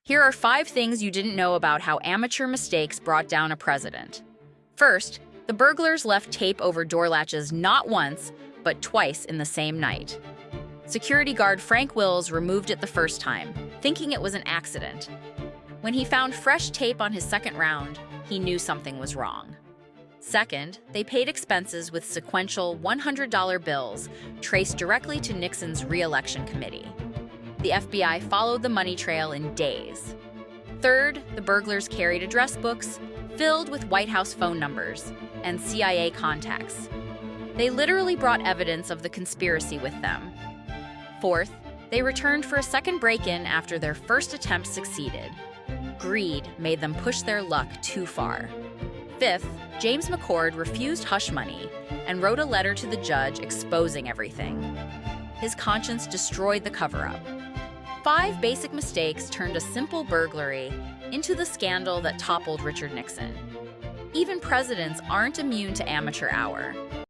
Here are 5 things you didn't know about how amateur mistakes brought down a president. First, the burglars left tape over door latches not once, but twice in the same night. Security guard Frank Wills removed it the first time, thinking it was an accident. When he found fresh tape on his second round, he knew something was wrong. Second, they paid expenses with sequential $100 bills traced directly to Nixon's re-election committee. The FBI followed the money trail in days. Third, the burglars carried address books filled with White House phone numbers and CIA contacts. They literally brought evidence of the conspiracy with them. Fourth, they returned for a second break-in after their first attempt succeeded. Greed made them push their luck too far. Fifth, James McCord refused hush money and wrote a letter to the judge exposing everything. His conscience destroyed the cover-up. 5 basic mistakes turned a simple burglary into the scandal that toppled Richard Nixon. Even presidents aren't immune to amateur hour.